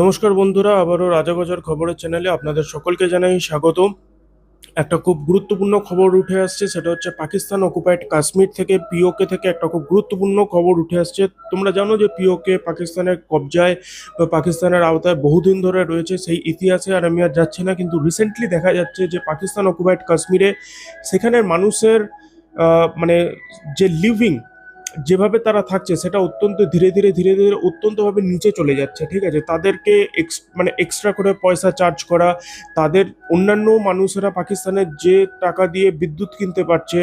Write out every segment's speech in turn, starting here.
নমস্কার বন্ধুরা, আবারও রাজাগোজার খবরের চ্যানেলে আপনাদের সকলকে জানাই স্বাগত। একটা খুব গুরুত্বপূর্ণ খবর উঠে আসছে, সেটা হচ্ছে পাকিস্তান অকুপাইড কাশ্মীর থেকে পিওকে থেকে একটা খুব গুরুত্বপূর্ণ খবর উঠে আসছে। তোমরা জানো যে পিওকে পাকিস্তানের কবজায় বা পাকিস্তানের আওতায় বহুদিন ধরে রয়েছে, সেই ইতিহাসে আর আমি আর যাচ্ছি না, কিন্তু রিসেন্টলি দেখা যাচ্ছে যে পাকিস্তান অকুপাইড কাশ্মীরে সেখানের মানুষের মানে যে লিভিং, যেভাবে তারা থাকছে সেটা অত্যন্ত ধীরে ধীরে ধীরে ধীরে অত্যন্তভাবে নিচে চলে যাচ্ছে। ঠিক আছে, তাদেরকে মানে এক্সট্রা করে পয়সা চার্জ করা, তাদের অন্যান্য মানুষেরা পাকিস্তানের যে টাকা দিয়ে বিদ্যুৎ কিনতে পারছে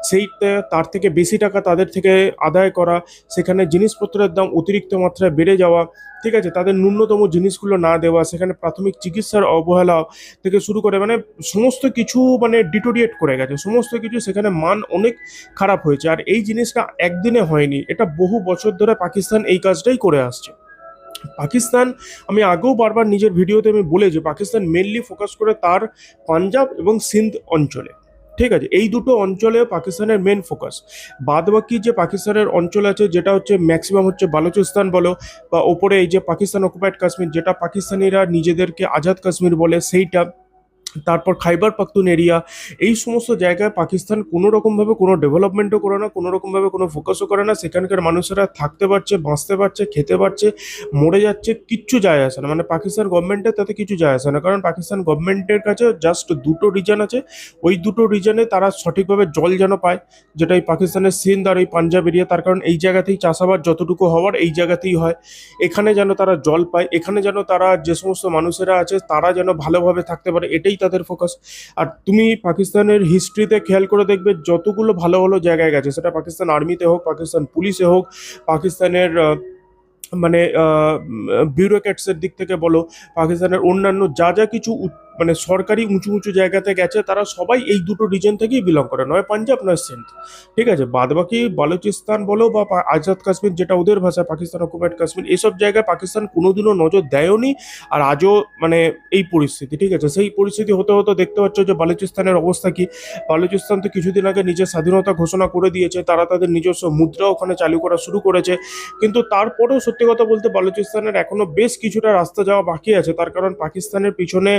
সেইটা তার থেকে বেশি টাকা তাদের থেকে আদায় করা, সেখানে জিনিসপত্রের দাম অতিরিক্ত মাত্রায় বেড়ে যাওয়া, ঠিক আছে, তাদের ন্যূনতম জিনিসগুলো না দেওয়া, সেখানে প্রাথমিক চিকিৎসার অবহেলা থেকে শুরু করে মানে সমস্ত কিছু মানে ডিটোরিয়েট করে গেছে, সমস্ত কিছু সেখানে মান অনেক খারাপ হয়েছে। আর এই জিনিসটা একদিনে হয়নি, এটা বহু বছর ধরে পাকিস্তান এই কাজটাই করে আসছে। পাকিস্তান, আমি আগেও বারবার নিজের ভিডিওতে আমি বলেছি, পাকিস্তান মেনলি ফোকাস করে তার পাঞ্জাব এবং সিন্ধ অঞ্চলে। ঠিক আছে, এই দুটো অঞ্চলে পাকিস্তানের মেন ফোকাস। বাদ বাকি যে পাকিস্তানের অঞ্চল আছে, যেটা হচ্ছে ম্যাক্সিমাম হচ্ছে বালুচিস্তান বলো, বা ওপরে এই যে পাকিস্তান অকুপাইড কাশ্মীর, যেটা পাকিস্তানিরা নিজেদেরকে আজাদ কাশ্মীর বলে সেইটা, তারপর খাইবার পাখতুন এরিয়া, এই সমস্ত জায়গায় পাকিস্তান কোনো রকমভাবে কোনো ডেভেলপমেন্টও করে না, কোনো রকমভাবে কোনো ফোকাসও করে না। সেখানকার মানুষেরা থাকতে পারছে, বাঁচতে পারছে, খেতে পারছে, মরে যাচ্ছে, কিচ্ছু যায় আসে না। মানে পাকিস্তান গভর্নমেন্টের তাতে কিছু যায় আসে না, কারণ পাকিস্তান গভর্নমেন্টের কাছে জাস্ট দুটো রিজন আছে। ওই দুটো রিজনে তারা সঠিকভাবে জল যেন পায়, যেটা এই পাকিস্তানের সিন্ধ আর এই পাঞ্জাব এরিয়া, তার কারণ এই জায়গাতেই চাষাবাদ যতটুকু হওয়ার এই জায়গাতেই হয়। এখানে যেন তারা জল পায়, এখানে যেন তারা যে সমস্ত মানুষেরা আছে তারা যেন ভালোভাবে থাকতে পারে, এটাই তাদের ফোকাস। আর তুমি পাকিস্তানের হিস্ট্রিতে খেয়াল করে দেখবে, যতগুলো ভালো ভালো জায়গায় গেছে, সেটা পাকিস্তান আর্মিতে হোক, পাকিস্তান পুলিশে হোক, পাকিস্তানের মানে বিউরোক্র্যাটসের দিক থেকে বলো, পাকিস্তানের অন্যান্য যা যা কিছু মানে সরকারি উঁচু উঁচু জায়গাতে গেছে, তারা সবাই এই দুটো রিজন থেকেই বিলং করে, নয় পাঞ্জাব নয় সিন্ধ। ঠিক আছে, বাদ বাকি বালুচিস্তান বলো বা আজাদ কাশ্মীর, যেটা ওদের ভাষা পাকিস্তান অকুপাইড কাশ্মীর, এসব জায়গায় পাকিস্তান কোনোদিনও নজর দেয়নি। আর আজও মানে এই পরিস্থিতি, ঠিক আছে, সেই পরিস্থিতি হতে হতে দেখতে পাচ্ছ যে বালুচিস্তানের অবস্থা কি। বালুচিস্তান তো কিছুদিন আগে নিজের স্বাধীনতা ঘোষণা করে দিয়েছে, তারা তাদের নিজস্ব মুদ্রা ওখানে চালু করা শুরু করেছে। কিন্তু তারপরেও সত্যি কথা বলতে বালুচিস্তানের এখনো বেশ কিছুটা রাস্তা যাওয়া বাকি আছে, তার কারণ পাকিস্তানের পিছনে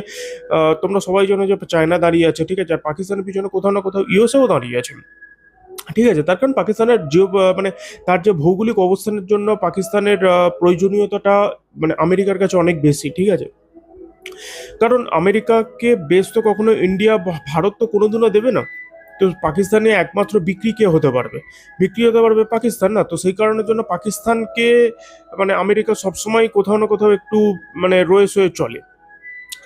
তোমরা সবাই জানো যে চায়না দাঁড়িয়ে আছে, ঠিক আছে, আর পাকিস্তানের পিছনে কোথাও না কোথাও ইউএসএও দাঁড়িয়ে আছে। ঠিক আছে, তার কারণ পাকিস্তানের যে মানে তার যে ভৌগোলিক অবস্থানের জন্য পাকিস্তানের প্রয়োজনীয়তাটা মানে আমেরিকার কাছে অনেক বেশি। ঠিক আছে, কারণ আমেরিকাকে বেশ তো কখনো ইন্ডিয়া বা ভারত তো কোনোদিনও দেবে না। তো পাকিস্তানে একমাত্র বিক্রি কে হতে পারবে? বিক্রি হতে পারবে পাকিস্তান, না? তো সেই কারণের জন্য পাকিস্তানকে মানে আমেরিকা সবসময় কোথাও না কোথাও একটু মানে রয়ে সয়ে চলে।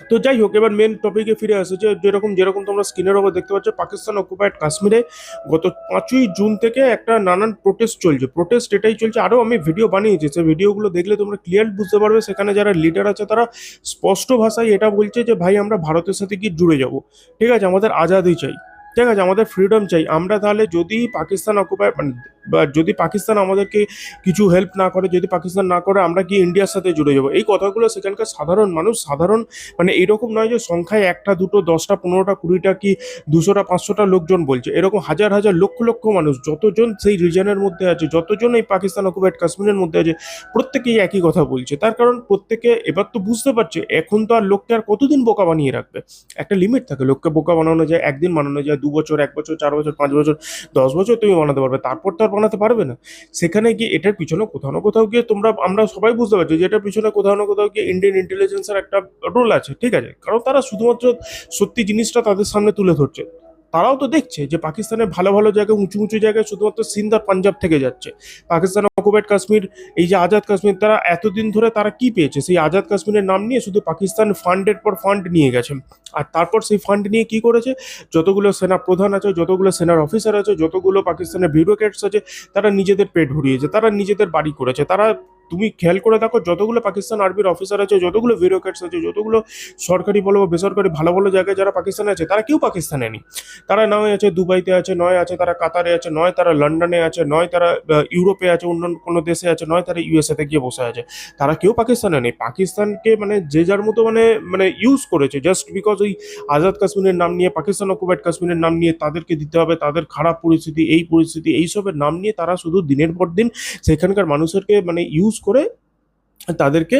তো যাই হোক, এবার মেন টপিকে ফিরে আসে, যে যেরকম যেরকম তোমরা স্ক্রিনের ওপর দেখতে পাচ্ছ, পাকিস্তান অকুপাইড কাশ্মীরে গত 5ই জুন থেকে একটা নানান প্রোটেস্ট চলছে। প্রোটেস্ট এটাই চলছে, আরও আমি ভিডিও বানিয়েছি, সেই ভিডিওগুলো দেখলে তোমরা ক্লিয়ার বুঝতে পারবে। সেখানে যারা লিডার আছে তারা স্পষ্ট ভাষায় এটা বলছে যে ভাই, আমরা ভারতের সাথে কি জুড়ে যাব, ঠিক আছে, আমাদের আজাদি চাই, ঠিক আছে, আমাদের ফ্রিডম চাই। আমরা তাহলে যদি পাকিস্তান অকুপাই মানে বা যদি পাকিস্তান আমাদেরকে কিছু হেল্প না করে, যদি পাকিস্তান না করে, আমরা কি ইন্ডিয়ার সাথে জুড়ে যাবো? এই কথাগুলো সেখানকার সাধারণ মানুষ, সাধারণ মানে এরকম নয় যে সংখ্যায় একটা দুটো 10টা 15টা 20টা কি 200টা 500টা লোকজন বলছে, এরকম হাজার হাজার লক্ষ লক্ষ মানুষ, যতজন সেই রিজনের মধ্যে আছে, যতজন এই পাকিস্তান অকুপাইড কাশ্মীরের মধ্যে আছে, প্রত্যেকেই একই কথা বলছে। তার কারণ প্রত্যেকে এবার তো বুঝতে পারছে, এখন তো আর লোককে আর কতদিন বোকা বানিয়ে রাখবে। একটা লিমিট থাকে, লোককে বোকা বানানো যায় একদিন, বানানো যায় 2 বছর, 1 বছর, 4 বছর, 5 বছর, 10 বছর তুমি বানাতে পারবে, তারপর তো আর বানাতে পারবে না। সেখানে গিয়ে এটার পিছনে কোথাও না কোথাও গিয়ে আমরা সবাই বুঝতে পারছি যে এটার পিছনে কোথাও না কোথাও গিয়ে ইন্ডিয়ান ইন্টেলিজেন্সের একটা রোল আছে। ঠিক আছে, কারণ তারা শুধুমাত্র সত্যি জিনিসটা তাদের সামনে তুলে ধরছে। তারাও তো দেখছে যে পাকিস্তানের ভালো ভালো জায়গায়, উঁচু উঁচু জায়গায় শুধুমাত্র সিন্ধ আর পাঞ্জাব থেকে যাচ্ছে। পাকিস্তান অকুপাইড কাশ্মীর, এই যে আজাদ কাশ্মীর, তারা এতদিন ধরে তারা কি পেয়েছে? সেই আজাদ কাশ্মীরের নাম নিয়ে শুধু পাকিস্তান ফান্ডের পর ফান্ড নিয়ে গেছে। আর তারপর সেই ফান্ড নিয়ে কি করেছে? যতগুলো সেনা প্রধান আছে, যতগুলো সেনার অফিসার আছে, যতগুলো পাকিস্তানের বিউরোক্রেটস আছে, তারা নিজেদের পেট ভরিয়েছে, তারা নিজেদের বাড়ি করেছে। তারা, তুমি খেয়াল করে দেখো, যতগুলো পাকিস্তান আর্মির অফিসার আছে, যতগুলো বিউরোক্রেটস আছে, যতগুলো সরকারি বলো বা বেসরকারি ভালো ভালো জায়গায় যারা পাকিস্তানে আছে, তারা কেউ পাকিস্তানে নেই। তারা নয় আছে দুবাইতে আছে, নয় আছে তারা কাতারে আছে, নয় তারা লন্ডনে আছে, নয় তারা ইউরোপে আছে, অন্য কোনো দেশে আছে, নয় তারা ইউএসএ তে গিয়ে বসে আছে। তারা কেউ পাকিস্তানে নেই। পাকিস্তানকে মানে যে যার মতো মানে মানে ইউজ করেছে, জাস্ট বিকজ ওই আজাদ কাশ্মীরের নাম নিয়ে, পাকিস্তান অকুপাইড কাশ্মীরের নাম নিয়ে, তাদেরকে দিতে হবে তাদের খারাপ পরিস্থিতি, এই পরিস্থিতি, এইসবের নাম নিয়ে তারা শুধু দিনের পর দিন সেখানকার মানুষেরকে মানে ইউজ করে তাদেরকে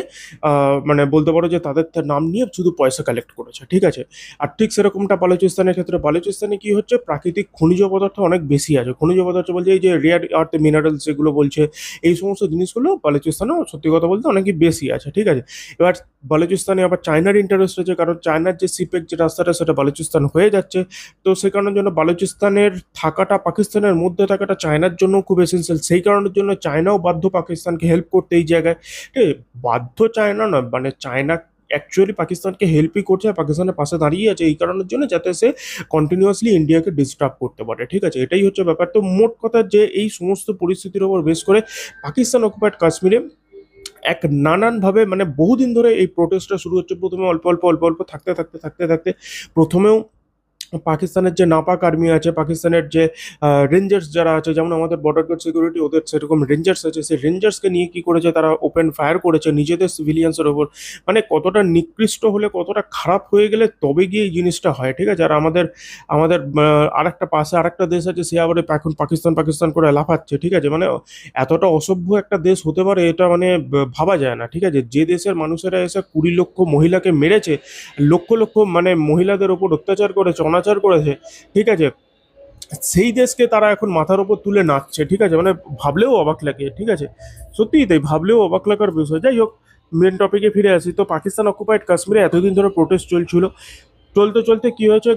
মানে বলতে পারো যে তাদের নাম নিয়ে শুধু পয়সা কালেক্ট করেছে, ঠিক আছে। আর ঠিক সেরকমটা বালুচিস্তানের ক্ষেত্রে, বালুচিস্তানে কি হচ্ছে, প্রাকৃতিক খনিজ পদার্থ অনেক বেশি আছে। খনিজ পদার্থ বলছে এই যে রেয়ার আর্থ মিনারেলস যেগুলো বলছে, এই সমস্ত জিনিসগুলো বালুচিস্তানেও সত্যি কথা বলতে অনেকই বেশি আছে, ঠিক আছে। এবার বালুচিস্তানে আবার চায়নার ইন্টারেস্ট আছে, কারণ চায়নার যে সিপেক যে রাস্তাটা সেটা বালুচিস্তান হয়ে যাচ্ছে। তো সে কারণের জন্য বালুচিস্তানের থাকাটা, পাকিস্তানের মধ্যে থাকাটা চায়নার জন্য খুব এসেন্সিয়াল। সেই কারণের জন্য চায়নাও বাধ্য পাকিস্তানকে হেল্প করতে এই জায়গায়। ঠিক আছে? বাধ্য চায়না নয়, মানে চায়না অ্যাকচুয়ালি পাকিস্তানকে হেল্পই করছে আর পাকিস্তানের পাশে দাঁড়িয়ে আছে এই কারণের জন্য, যাতে সে কন্টিনিউয়াসলি ইন্ডিয়াকে ডিস্টার্ব করতে পারে, ঠিক আছে। এটাই হচ্ছে ব্যাপার। তো মোট কথা যে এই সমস্ত পরিস্থিতির ওপর বেশ করে পাকিস্তান অকুপায়েড কাশ্মীরে এক নানানভাবে মানে বহুদিন ধরে এই প্রোটেস্টটা শুরু হচ্ছে। প্রথমে অল্প অল্প অল্প অল্প থাকতে থাকতে থাকতে থাকতে প্রথমেও পাকিস্তানের যে নাপাক আর্মি আছে, পাকিস্তানের যে রেঞ্জার্স যারা আছে, যেমন আমাদের বর্ডার গার্ড সিকিউরিটি, ওদের সেরকম রেঞ্জার্স আছে, সেই রেঞ্জার্সকে নিয়ে কি করেছে, তারা ওপেন ফায়ার করেছে নিজেদের সিভিলিয়ান্সের ওপর। মানে কতটা নিকৃষ্ট হলে, কতটা খারাপ হয়ে গেলে তবে গিয়ে এই জিনিসটা হয়, ঠিক আছে। আর আমাদের আমাদের আরেকটা পাশে আরেকটা দেশ আছে, সে আবার এখন পাকিস্তান পাকিস্তান করে লাফাচ্ছে, ঠিক আছে। মানে এতটা অসভ্য একটা দেশ হতে পারে এটা মানে ভাবা যায় না, ঠিক আছে। যে দেশের মানুষেরা এসে 20 লক্ষ মহিলাকে মেরেছে, লক্ষ লক্ষ মানে মহিলাদের ওপর অত্যাচার করেছে, অনাচার করেছে, ঠিক আছে, সেই দেশকে তারা এখন মাথার ওপর তুলে নাচছে, ঠিক আছে। মানে ভাবলেও অবাক লাগে, ঠিক আছে। সত্যিই তাই, ভাবলেও অবাক লাগার বিষয়। যাই হোক, মেন টপিকে ফিরে আসি। তো পাকিস্তান অকুপাইড কাশ্মীরে এতদিন ধরে প্রোটেস্ট চলছিল, চলতে চলতে কি হয়েছে,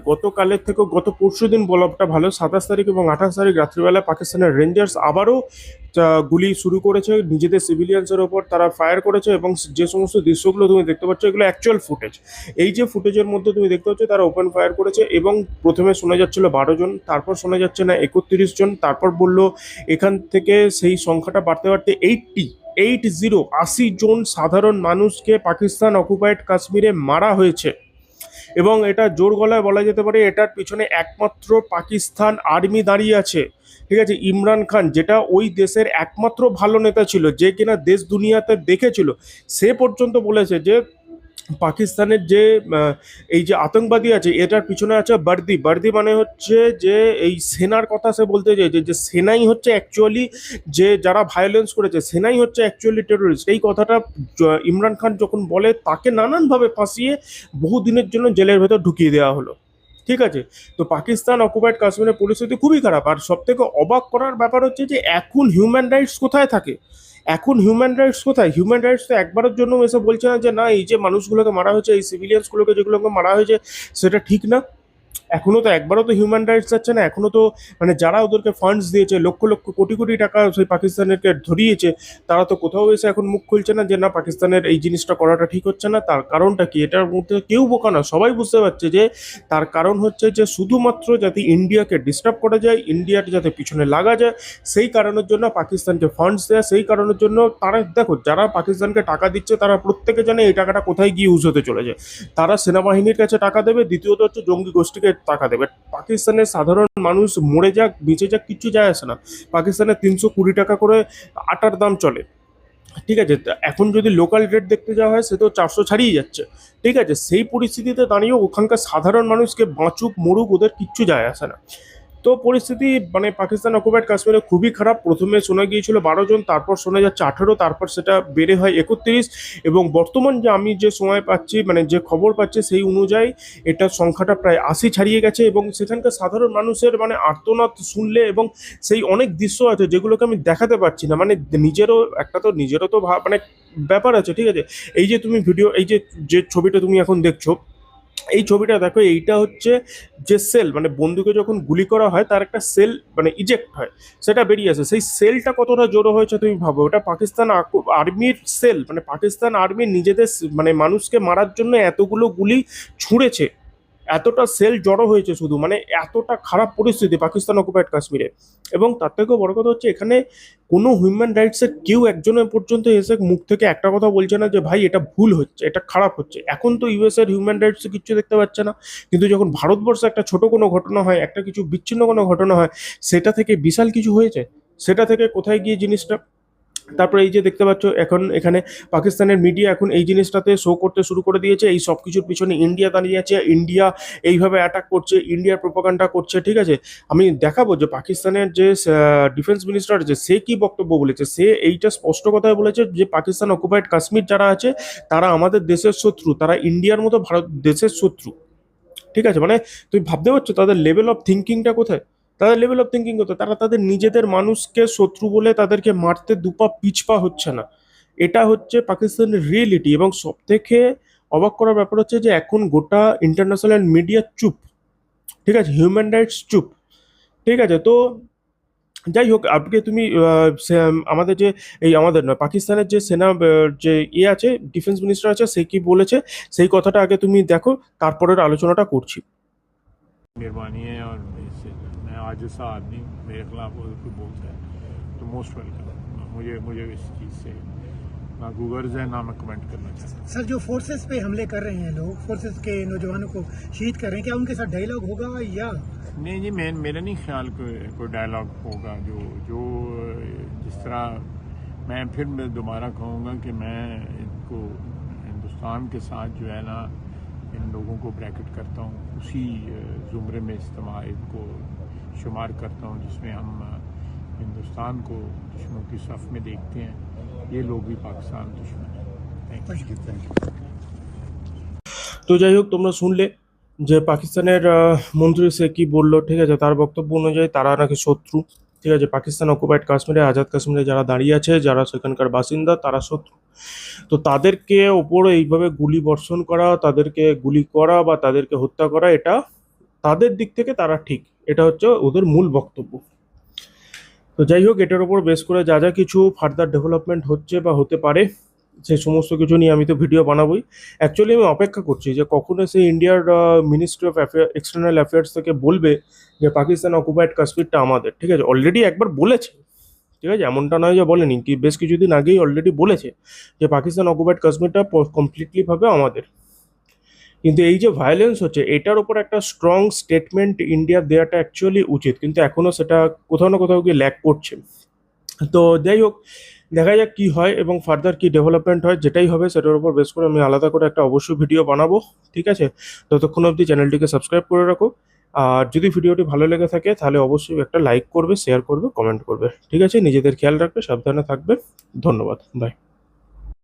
গতকালের থেকে গত পরশু দিন বলাটা ভালো, 27 তারিখ এবং 28 তারিখ রাত্রিবেলা পাকিস্তানের রেঞ্জার্স আবারও গুলি শুরু করেছে নিজেদের সিভিলিয়ান্সের ওপর, তারা ফায়ার করেছে। এবং যে সমস্ত দৃশ্যগুলো তুমি দেখতে পাচ্ছ এগুলো অ্যাকচুয়াল ফুটেজ। এই যে ফুটেজের মধ্যে তুমি দেখতে পাচ্ছ তারা ওপেন ফায়ার করেছে, এবং প্রথমে শোনা যাচ্ছিল 12 জন, তারপর শোনা যাচ্ছে না 31 জন, তারপর বললো এখান থেকে সেই সংখ্যাটা বাড়তে বাড়তে 80 জন সাধারণ মানুষকে পাকিস্তান অকুপাইড কাশ্মীরে মারা হয়েছে। এবং এটা জোর গলায় বলা যেতে পারে এটার পিছনে একমাত্র পাকিস্তান আর্মি দাঁড়িয়ে আছে, ঠিক আছে। ইমরান খান, যেটা ওই দেশের একমাত্র ভালো নেতা ছিল, যে কিনা দেশ দুনিয়াতে দেখেছিল, সে পর্যন্ত বলেছে যে পাকিস্তানের যে এই যে আতঙ্কবাদী আছে এটার পিছনে আছে বর্দি। বর্দি মানে হচ্ছে যে এই সেনার কথা সে বলতে চাইছে, যে সেনাই হচ্ছে অ্যাকচুয়ালি, যে যারা ভায়োলেন্স করেছে সেনাই হচ্ছে অ্যাকচুয়ালি টেরোরিস্ট। এই কথাটা ইমরান খান যখন বলে, তাকে নানানভাবে ফাঁসিয়ে বহুদিনের জন্য জেলের ভেতর ঢুকিয়ে দেওয়া হলো, ঠিক আছে। তো পাকিস্তান অকুপাইড কাশ্মীরের পরিস্থিতি খুবই খারাপ। আর সব থেকে অবাক করার ব্যাপার হচ্ছে যে এখন হিউম্যান রাইটস কোথায় থাকে, এখন হিউম্যান রাইটস কোথায়? হিউম্যান রাইটস তো একবারের জন্য এসে বলছে না যে না, এই যে মানুষগুলোকে মারা হয়েছে, এই সিভিলিয়ান্সগুলোকে যেগুলোকে মারা হয়েছে সেটা ঠিক না। এখনো তো একবারও তো হিউম্যান রাইটস যাচ্ছে না। এখনো তো মানে যারা ওদেরকে ফান্ডস দিয়েছে, লক্ষ লক্ষ কোটি কোটি টাকা সেই পাকিস্তানেরকে ধরিয়েছে, তারা তো কোথাও এসে এখন মুখ খুলছে না যে না, পাকিস্তানের এই জিনিসটা করাটা ঠিক হচ্ছে না। তার কারণটা কি? এটার মধ্যে কেউ বোকা না, সবাই বুঝতে পারছে যে তার কারণ হচ্ছে যে শুধুমাত্র যাতে ইন্ডিয়াকে ডিস্টার্ব করা যায়, ইন্ডিয়ার যাতে পিছনে লাগা যায়, সেই কারণের জন্য পাকিস্তানকে ফান্ডস দেয়। সেই কারণের জন্য তারা, দেখো, যারা পাকিস্তানকে টাকা দিচ্ছে তারা প্রত্যেকে জানে এই টাকাটা কোথায় গিয়ে ইউজ হতে চলেছে। তারা সেনাবাহিনীর কাছে টাকা দেবে, দ্বিতীয়ত হচ্ছে জঙ্গি গোষ্ঠীকে টাকা দেবে। পাকিস্তানের সাধারণ মানুষ মরে যাক বেঁচে যাক কিচ্ছু যায় আসে না। পাকিস্তানে 320 টাকা করে আটার দাম চলে, ঠিক আছে। তা এখন যদি লোকাল রেট দেখতে যাওয়া হয় সে তো 400 ছাড়িয়ে যাচ্ছে, ঠিক আছে। সেই পরিস্থিতিতে দাঁড়িয়েও ওখানকার সাধারণ মানুষকে বাঁচুক মরুক ওদের কিচ্ছু যায় আসে না। তো পরিস্থিতি মানে পাকিস্তান অকুপাইড কাশ্মীরে খুবই খারাপ। প্রথমে শোনা গিয়েছিল 12 জন, তারপর শোনা যাচ্ছে 18, তারপর সেটা বেড়ে হয় 31, এবং বর্তমান যে আমি যে সময় পাচ্ছি, মানে যে খবর পাচ্ছি সেই অনুযায়ী এটার সংখ্যাটা প্রায় 80 ছাড়িয়ে গেছে। এবং সেখানকার সাধারণ মানুষের মানে আর্তনাদ শুনলে, এবং সেই অনেক দৃশ্য আছে যেগুলোকে আমি দেখাতে পারছি না, মানে নিজেরও একটা তো নিজেরও তো মানে ব্যাপার আছে, ঠিক আছে। এই যে তুমি ভিডিও, এই যে যে ছবিটা তুমি এখন দেখছো, এই ছবিটা দেখো, এইটা হচ্ছে যে সেল, মানে বন্দুকে যখন গুলি করা হয় তার একটা সেল মানে ইজেক্ট হয়, সেটা বেরিয়ে আসে। সেই সেলটা কতটা জড়ো হয়েছে তুমি ভাবো। ওটা পাকিস্তান আর্মির সেল, মানে পাকিস্তান আর্মি নিজেদের মানে মানুষকে মারার জন্য এতগুলো গুলি ছুঁড়েছে, এতটা সেল জড়ো হয়েছে শুধু, মানে এতটা খারাপ পরিস্থিতি পাকিস্তান অকুপাইড কাশ্মীরে। এবং তার থেকেও বড় কথা হচ্ছে এখানে কোনো হিউম্যান রাইটসের কেউ একজনের পর্যন্ত এসে মুখ থেকে একটা কথা বলছে না যে ভাই এটা ভুল হচ্ছে, এটা খারাপ হচ্ছে। এখন তো ইউএস এর হিউম্যান রাইটসে কিচ্ছু দেখতে পাচ্ছে না, কিন্তু যখন ভারতবর্ষে একটা ছোট কোনো ঘটনা হয়, একটা কিছু বিচ্ছিন্ন কোনো ঘটনা হয়, সেটা থেকে বিশাল কিছু হয়েছে, সেটা থেকে কোথায় গিয়ে জিনিসটা তারপরে এই যে দেখতে পাচ্ছ এখন এখানে পাকিস্তানের মিডিয়া এখন এই জিনিসটাতে শো করতে শুরু করে দিয়েছে, এই সব কিছুর পিছনে ইন্ডিয়া দাঁড়িয়ে আছে, ইন্ডিয়া এইভাবে অ্যাটাক করছে, ইন্ডিয়ার প্রোপাগান্ডা করছে, ঠিক আছে। আমি দেখাবো যে পাকিস্তানের যে ডিফেন্স মিনিস্টার আছে সে কি বক্তব্য বলেছে। সে এইটা স্পষ্ট কথায় বলেছে যে পাকিস্তান অকুপাইড কাশ্মীর যারা আছে তারা আমাদের দেশের শত্রু, তারা ইন্ডিয়ার মতো ভারত দেশের শত্রু, ঠিক আছে। মানে তুমি ভাবতে পারছো তাদের লেভেল অফ থিঙ্কিংটা কোথায়, তাদের লেভেল অফ থিঙ্কিং কোথায়, তারা তাদের নিজেদের মানুষকে শত্রু বলে তাদেরকে মারতে দুপা পিছপা হচ্ছে না। এটা হচ্ছে পাকিস্তানের রিয়েলিটি। এবং সব থেকে অবাক করার ব্যাপার হচ্ছে যে এখন গোটা ইন্টারন্যাশনাল মিডিয়া চুপ, ঠিক আছে, হিউম্যান রাইটস চুপ, ঠিক আছে। তো যাই হোক, আজকে তুমি আমাদের যে এই আমাদের নয় পাকিস্তানের যে সেনা যে আছে ডিফেন্স মিনিস্টার আছে সে কি বলেছে সেই কথাটা আগে তুমি দেখো, তারপরের আলোচনাটা করছি। मेहरबानी है और मैं आज जैसा आदमी मेरे खिलाफ अगर कोई बोलता है तो मोस्ट वेलकम। मुझे इस चीज़ से ना गूगर्स है ना मैं कमेंट करना चाहता हूँ। सर, जो फोर्सेस पे हमले कर रहे हैं लोग, फोर्सेस के नौजवानों को शहीद कर रहे हैं, क्या उनके साथ डायलॉग होगा या? नहीं जी, मेरा नहीं ख्याल कोई डायलॉग होगा जो जो जिस तरह मैं दोबारा कहूँगा कि मैं इनको हिंदुस्तान के साथ जो है ना इन लोगों को ब्रैकेट करता हूँ, उसी ज़ुमरे में इस्तेमाल इनको शुमार करता हूँ जिसमें हम हिंदुस्तान को दुश्मनों की सफ़ में देखते हैं। ये लोग भी पाकिस्तान दुश्मन है। Thank you. তো যাই হোক, তোমরা শুনলে যে পাকিস্তানের মন্ত্রী সে কি বললো, ঠিক আছে। তার বক্তব্য অনুযায়ী তারা নাকি শত্রু, ঠিক আছে। পাকিস্তান অকুপাইড কাশ্মীরে আজাদ কাশ্মীরে যারা দাঁড়িয়ে আছে, যারা সেখানকার বাসিন্দা, তারা শত্রু। তো তাদেরকে ওপরে এইভাবে গুলি বর্ষণ করা, তাদেরকে গুলি করা বা তাদেরকে হত্যা করা, এটা তাদের দিক থেকে তারা ঠিক, এটা হচ্ছে ওদের মূল বক্তব্য। তো যাই হোক, এটার উপর বেস করে যা যা কিছু ফার্দার ডেভেলপমেন্ট হচ্ছে বা হতে পারে সেই সমস্ত কিছু নিয়ে আমি তো ভিডিও বানাবোই। অ্যাকচুয়ালি আমি অপেক্ষা করছি যে কখনো সেই ইন্ডিয়ার মিনিস্ট্রি অফ এক্সটার্নাল অ্যাফেয়ার্স থেকে বলবে যে পাকিস্তান অকুপাইড কাশ্মীরটা আমাদের, ঠিক আছে। অলরেডি একবার বলেছে, ঠিক আছে, এমনটা নয় যে বলেনি, কি বেশ কিছুদিন আগেই অলরেডি বলেছে যে পাকিস্তান অকুপাইড কাশ্মীরটা কমপ্লিটলি ভাবে আমাদের। কিন্তু এই যে ভায়োলেন্স হচ্ছে এটার উপর একটা স্ট্রং স্টেটমেন্ট ইন্ডিয়া দেওয়াটা অ্যাকচুয়ালি উচিত, কিন্তু এখনো সেটা কোথাও না কোথাও গিয়ে ল্যাক করছে। তো যাই হোক, দেখা যাক কি হয় এবং ফার্দার কি ডেভেলপমেন্ট হয়, যেটাই হবে সেটার উপর বেস করে আমি আলাদা করে একটা অবশ্যই ভিডিও বানাবো, ঠিক আছে। ততক্ষণ অবধি চ্যানেলটিকে সাবস্ক্রাইব করে রাখো। আর যদি ভিডিওটি ভালো লেগে থাকে তাহলে অবশ্যই একটা লাইক করবে, শেয়ার করবে, কমেন্ট করবে, ঠিক আছে। নিজেদের খেয়াল রাখবে, সাবধানে থাকবে। ধন্যবাদ, বাই।